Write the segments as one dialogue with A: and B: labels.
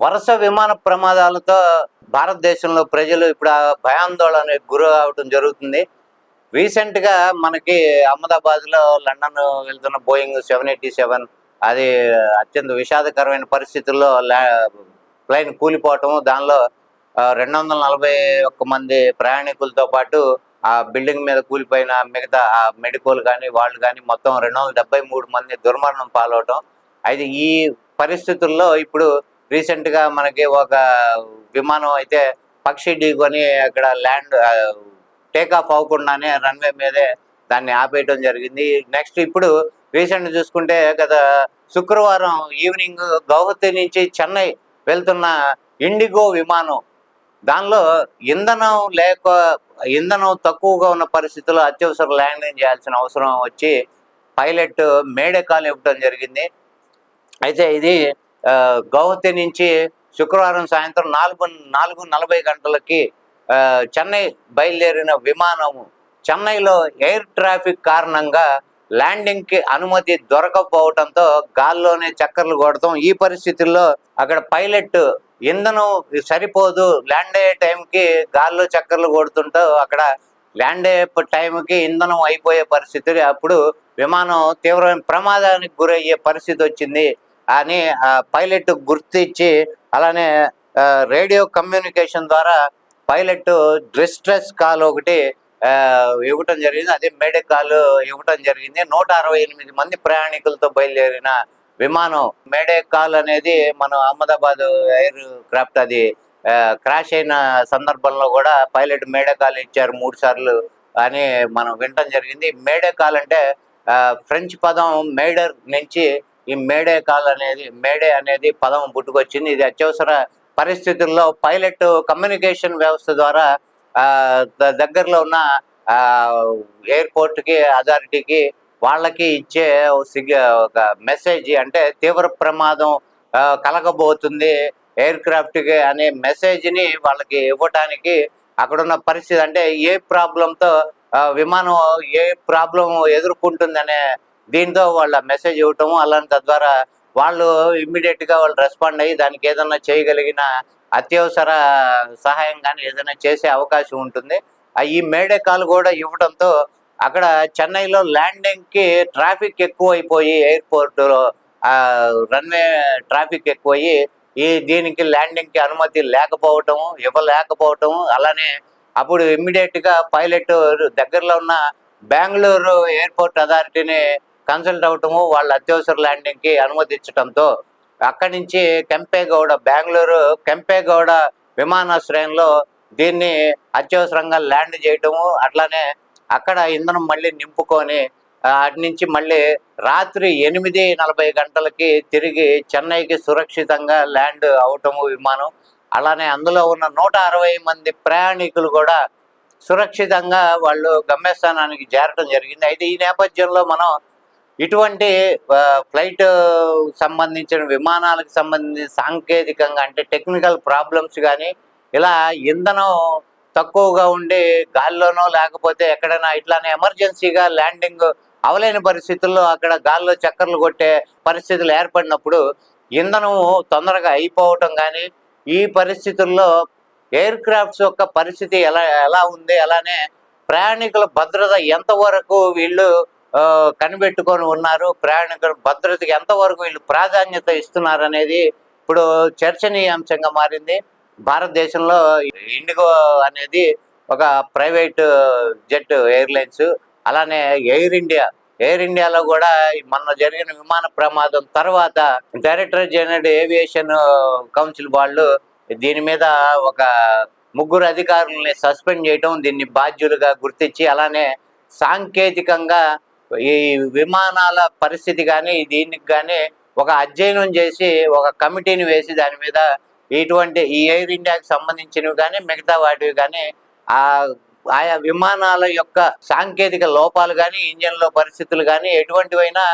A: వరుస విమాన ప్రమాదాలతో భారతదేశంలో ప్రజలు ఇప్పుడు భయాందోళనకు గురి అవడం జరుగుతుంది. రీసెంట్గా మనకి అహ్మదాబాద్లో లండన్ వెళ్తున్న బోయింగ్ 787 అది అత్యంత విషాదకరమైన పరిస్థితుల్లో ప్లేన్ కూలిపోవటం, దానిలో 241 మంది ప్రయాణికులతో పాటు ఆ బిల్డింగ్ మీద కూలిపోయిన మిగతా ఆ మెడికోలు కానీ వాళ్ళు కానీ మొత్తం 273 మంది దుర్మరణం పాలవటం. అయితే ఈ పరిస్థితుల్లో ఇప్పుడు రీసెంట్గా మనకి ఒక విమానం అయితే పక్షి ఢీకొని అక్కడ టేక్ ఆఫ్ అవ్వకుండానే రన్వే మీదే దాన్ని ఆపేయటం జరిగింది. నెక్స్ట్ ఇప్పుడు రీసెంట్ చూసుకుంటే గత శుక్రవారం ఈవినింగ్ గౌహతి నుంచి చెన్నై వెళ్తున్న ఇండిగో విమానం, దానిలో ఇంధనం తక్కువగా ఉన్న పరిస్థితుల్లో అత్యవసర ల్యాండింగ్ చేయాల్సిన అవసరం వచ్చి పైలట్ మేడే కాల్ ఇవ్వడం జరిగింది. అయితే ఇది గౌహతి నుంచి శుక్రవారం సాయంత్రం 4:40 గంటలకి చెన్నై బయలుదేరిన విమానము చెన్నైలో ఎయిర్ ట్రాఫిక్ కారణంగా ల్యాండింగ్కి అనుమతి దొరకకపోవడంతో గాల్లోనే చక్కర్లు కొడతాం. ఈ పరిస్థితుల్లో అక్కడ పైలట్ ఇంధనం సరిపోదు, ల్యాండ్ అయ్యే టైంకి గాల్లో చక్కర్లు కొడుతుంటూ అక్కడ ల్యాండ్ అయ్యే టైంకి ఇంధనం అయిపోయే పరిస్థితి, అప్పుడు విమానం తీవ్రమైన ప్రమాదానికి గురయ్యే పరిస్థితి వచ్చింది అని పైలట్ గుర్తించి అలానే రేడియో కమ్యూనికేషన్ ద్వారా పైలట్ డిస్ట్రెస్ కాల్ ఒకటి ఇవ్వటం జరిగింది. అదే మేడే కాల్ ఇవ్వటం జరిగింది. 168 మంది ప్రయాణికులతో బయలుదేరిన విమానం మేడే కాల్ అనేది మనం అహ్మదాబాద్ ఎయిర్ క్రాఫ్ట్ అది క్రాష్ అయిన సందర్భంలో కూడా పైలట్ మేడే కాల్ ఇచ్చారు 3 సార్లు అని మనం వినటం జరిగింది. మేడే కాల్ అంటే ఫ్రెంచ్ పదం మేడర్ నుంచి ఈ మేడే అనేది పదం పుట్టుకొచ్చింది. ఇది అత్యవసర పరిస్థితుల్లో పైలట్ కమ్యూనికేషన్ వ్యవస్థ ద్వారా దగ్గరలో ఉన్న ఎయిర్పోర్ట్కి అథారిటీకి వాళ్ళకి ఇచ్చే ఒక మెసేజ్, అంటే తీవ్ర ప్రమాదం కలగబోతుంది ఎయిర్ క్రాఫ్ట్కి అనే మెసేజ్ని వాళ్ళకి ఇవ్వటానికి అక్కడున్న పరిస్థితి, అంటే ఏ ప్రాబ్లంతో విమానం ఏ ప్రాబ్లం ఎదుర్కొంటుందనే దీంతో వాళ్ళ మెసేజ్ ఇవ్వటము, అలాంటి తద్వారా వాళ్ళు ఇమ్మీడియట్గా వాళ్ళు రెస్పాండ్ అయ్యి దానికి ఏదన్నా చేయగలిగిన అత్యవసర సహాయం కానీ ఏదైనా చేసే అవకాశం ఉంటుంది. ఈ మేడే కాల్ కూడా ఇవ్వడంతో అక్కడ చెన్నైలో ల్యాండింగ్కి ట్రాఫిక్ ఎక్కువైపోయి ఎయిర్పోర్టులో రన్వే ట్రాఫిక్ ఎక్కువయ్యి దీనికి ల్యాండింగ్కి అనుమతి ఇవ్వలేకపోవటం, అలానే అప్పుడు ఇమ్మీడియట్గా పైలట్ దగ్గరలో ఉన్న బెంగళూరు ఎయిర్పోర్ట్ అథారిటీని కన్సల్ట్ అవటము, వాళ్ళ అత్యవసర ల్యాండింగ్కి అనుమతించడంతో అక్కడి నుంచి బెంగళూరు కెంపేగౌడ విమానాశ్రయంలో దీన్ని అత్యవసరంగా ల్యాండ్ చేయటము, అట్లానే అక్కడ ఇంధనం మళ్ళీ నింపుకొని అటు నుంచి మళ్ళీ రాత్రి 8:40 గంటలకి తిరిగి చెన్నైకి సురక్షితంగా ల్యాండ్ అవటము విమానం. అలానే అందులో ఉన్న 160 మంది ప్రయాణికులు కూడా సురక్షితంగా వాళ్ళు గమ్యస్థానానికి చేరటం జరిగింది. అయితే ఈ నేపథ్యంలో మనం ఇటువంటి ఫ్లైట్ సంబంధించిన విమానాలకు సంబంధించి సాంకేతికంగా అంటే టెక్నికల్ ప్రాబ్లమ్స్ కానీ ఇలా ఇంధనం తక్కువగా ఉండి గాల్లోనో లేకపోతే ఎక్కడైనా ఇట్లానే ఎమర్జెన్సీగా ల్యాండింగ్ అవలేని పరిస్థితుల్లో అక్కడ గాల్లో చక్కర్లు కొట్టే పరిస్థితులు ఏర్పడినప్పుడు ఇంధనం తొందరగా అయిపోవటం కానీ, ఈ పరిస్థితుల్లో ఎయిర్ క్రాఫ్ట్స్ యొక్క పరిస్థితి ఎలా ఉంది, అలానే ప్రయాణికుల భద్రత ఎంతవరకు వీళ్ళు కనిపెట్టుకొని ఉన్నారు, ప్రయాణికుల భద్రతకి ఎంతవరకు వీళ్ళు ప్రాధాన్యత ఇస్తున్నారు అనేది ఇప్పుడు చర్చనీయాంశంగా మారింది. భారతదేశంలో ఇండిగో అనేది ఒక ప్రైవేట్ జెట్ ఎయిర్లైన్స్, అలానే ఎయిర్ ఇండియాలో కూడా మొన్న జరిగిన విమాన ప్రమాదం తర్వాత డైరెక్టర్ జనరల్ ఏవియేషన్ కౌన్సిల్ వాళ్ళు దీని మీద ఒక 3 అధికారులని సస్పెండ్ చేయటం, దీన్ని బాధ్యులుగా గుర్తించి అలానే సాంకేతికంగా ఈ విమానాల పరిస్థితి కానీ దీనికి కానీ ఒక అధ్యయనం చేసి ఒక కమిటీని వేసి దాని మీద ఈ ఎయిర్ ఇండియాకి సంబంధించినవి కానీ మిగతా వాటివి కానీ ఆయా విమానాల యొక్క సాంకేతిక లోపాలు కానీ ఇంజన్లో పరిస్థితులు కానీ ఎటువంటివైనా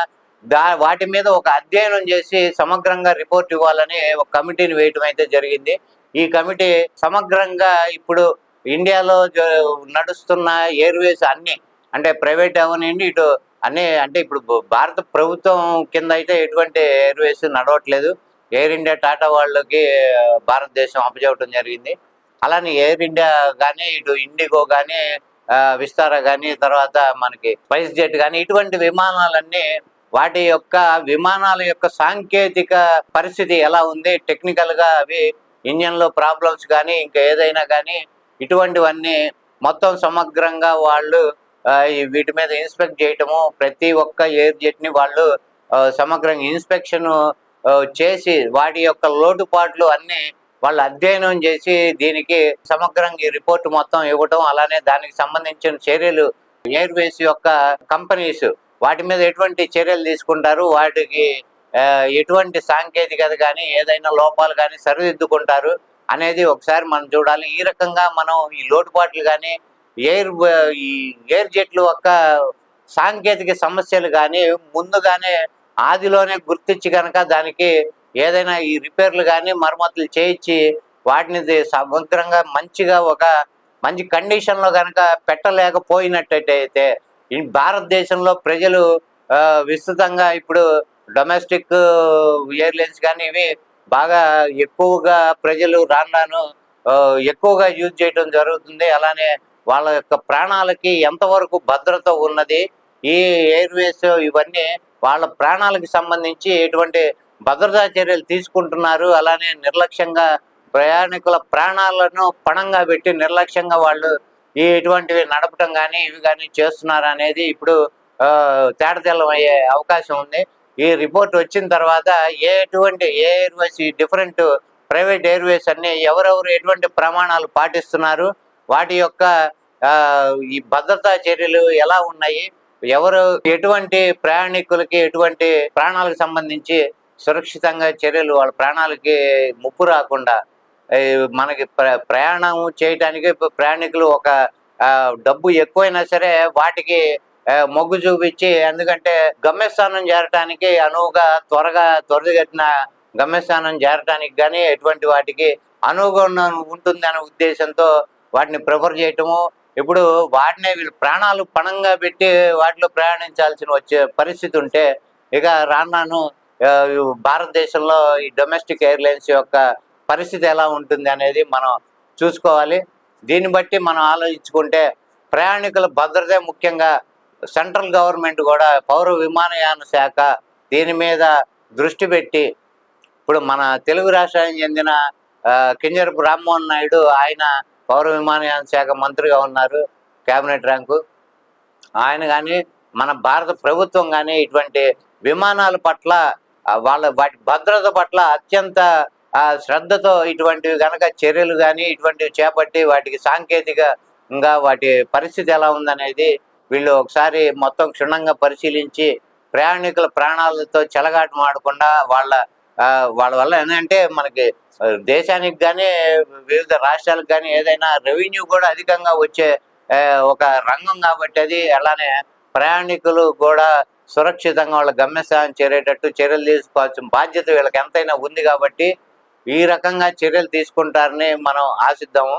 A: వాటి మీద ఒక అధ్యయనం చేసి సమగ్రంగా రిపోర్ట్ ఇవ్వాలని ఒక కమిటీని వేయటం అయితే జరిగింది. ఈ కమిటీ సమగ్రంగా ఇప్పుడు ఇండియాలో నడుస్తున్న ఎయిర్వేస్ అన్ని, అంటే ప్రైవేట్ అవనండి ఇటు అన్నీ, అంటే ఇప్పుడు భారత ప్రభుత్వం కింద అయితే ఎటువంటి ఎయిర్వేస్ నడవట్లేదు. ఎయిర్ ఇండియా, టాటా వాళ్ళకి భారతదేశం అప్పచెప్పడం జరిగింది. అలానే ఎయిర్ ఇండియా కానీ, ఇటు ఇండిగో కానీ, విస్తారా కానీ, తర్వాత మనకి స్పైస్ జెట్ కానీ, ఇటువంటి విమానాలన్నీ వాటి యొక్క విమానాల యొక్క సాంకేతిక పరిస్థితి ఎలా ఉంది, టెక్నికల్గా అవి ఇంజన్లో ప్రాబ్లమ్స్ కానీ ఇంకా ఏదైనా కానీ ఇటువంటివన్నీ మొత్తం సమగ్రంగా వాళ్ళు వీటి మీద ఇన్స్పెక్ట్ చేయటము, ప్రతి ఒక్క ఎయిర్ జెట్ని వాళ్ళు సమగ్రంగా ఇన్స్పెక్షన్ చేసి వాటి యొక్క లోటుపాట్లు అన్నీ వాళ్ళు అధ్యయనం చేసి దీనికి సమగ్రంగా ఈ రిపోర్ట్ మొత్తం ఇవ్వటం, అలానే దానికి సంబంధించిన చర్యలు ఎయిర్వేస్ యొక్క కంపెనీస్ వాటి మీద ఎటువంటి చర్యలు తీసుకుంటారు, వాటికి ఎటువంటి సాంకేతికత కానీ ఏదైనా లోపాలు కానీ సరిదిద్దుకుంటారు అనేది ఒకసారి మనం చూడాలి. ఈ రకంగా మనం ఈ లోటుపాట్లు కానీ ఈ ఎయిర్ జెట్లు యొక్క సాంకేతిక సమస్యలు కానీ ముందుగానే ఆదిలోనే గుర్తించి కనుక దానికి ఏదైనా ఈ రిపేర్లు కానీ మరమ్మతులు చేయించి వాటిని సమగ్రంగా మంచిగా ఒక మంచి కండిషన్లో కనుక పెట్టలేకపోయినట్టయితే ఈ భారతదేశంలో ప్రజలు విస్తృతంగా ఇప్పుడు డొమెస్టిక్ ఎయిర్లైన్స్ కానీ ఇవి బాగా ఎక్కువగా ప్రజలు రాను ఎక్కువగా యూజ్ చేయడం జరుగుతుంది. అలానే వాళ్ళ యొక్క ప్రాణాలకి ఎంతవరకు భద్రత ఉన్నది, ఈ ఎయిర్వేస్ ఇవన్నీ వాళ్ళ ప్రాణాలకు సంబంధించి ఎటువంటి భద్రతా చర్యలు తీసుకుంటున్నారు, అలానే నిర్లక్ష్యంగా ప్రయాణికుల ప్రాణాలను పణంగా పెట్టి నిర్లక్ష్యంగా వాళ్ళు ఇటువంటివి నడపటం కానీ ఇవి కానీ చేస్తున్నారు అనేది ఇప్పుడు తేటతెల్లం అయ్యే అవకాశం ఉంది. ఈ రిపోర్ట్ వచ్చిన తర్వాత ఎటువంటి ఏ ఎయిర్వేస్ ఈ డిఫరెంట్ ప్రైవేట్ ఎయిర్వేస్ అన్ని ఎవరెవరు ఎటువంటి ప్రమాణాలు పాటిస్తున్నారు, వాటి యొక్క ఈ భద్రతా చర్యలు ఎలా ఉన్నాయి, ఎవరు ఎటువంటి ప్రయాణికులకి ఎటువంటి ప్రాణాలకు సంబంధించి సురక్షితంగా చర్యలు వాళ్ళ ప్రాణాలకి ముప్పు రాకుండా మనకి ప్రయాణం చేయడానికి ప్రయాణికులు ఒక డబ్బు ఎక్కువైనా సరే వాటికి మొగ్గు చూపించి, ఎందుకంటే గమ్యస్థానం చేరటానికి అనువుగా త్వరగతిన గమ్యస్థానం చేరటానికి కానీ ఎటువంటి వాటికి అనువుగా ఉంటుంది అనే ఉద్దేశంతో వాటిని ప్రిఫర్ చేయటము. ఇప్పుడు వాటినే వీళ్ళు ప్రాణాలు పణంగా పెట్టి వాటిలో ప్రయాణించాల్సిన వచ్చే పరిస్థితి ఉంటే ఇక రాను భారతదేశంలో ఈ డొమెస్టిక్ ఎయిర్లైన్స్ యొక్క పరిస్థితి ఎలా ఉంటుంది అనేది మనం చూసుకోవాలి. దీన్ని బట్టి మనం ఆలోచించుకుంటే ప్రయాణికుల భద్రతే ముఖ్యంగా సెంట్రల్ గవర్నమెంట్ కూడా పౌర విమానయాన శాఖ దీని మీద దృష్టి పెట్టి, ఇప్పుడు మన తెలుగు రాష్ట్రానికి చెందిన కింజరపు రామ్మోహన్ నాయుడు ఆయన పౌర విమానయాన శాఖ మంత్రిగా ఉన్నారు, క్యాబినెట్ ర్యాంకు. ఆయన కానీ మన భారత ప్రభుత్వం కానీ ఇటువంటి విమానాల పట్ల వాటి భద్రత పట్ల అత్యంత శ్రద్ధతో ఇటువంటివి కనుక చర్యలు కానీ ఇటువంటివి చేపట్టి వాటికి సాంకేతికంగా వాటి పరిస్థితి ఎలా ఉందనేది వీళ్ళు ఒకసారి మొత్తం క్షుణ్ణంగా పరిశీలించి ప్రయాణికుల ప్రాణాలతో చెలగాటం ఆడకుండా వాళ్ళ వల్ల ఏంటంటే మనకి దేశానికి కానీ వివిధ రాష్ట్రాలకు కానీ ఏదైనా రెవెన్యూ కూడా అధికంగా వచ్చే ఒక రంగం కాబట్టి అది అలానే ప్రయాణికులు కూడా సురక్షితంగా వాళ్ళ గమ్యస్థానం చేరేటట్టు చర్యలు తీసుకోవాల్సిన బాధ్యత వీళ్ళకి ఎంతైనా ఉంది కాబట్టి ఈ రకంగా చర్యలు తీసుకుంటారని మనం ఆశిద్దాము.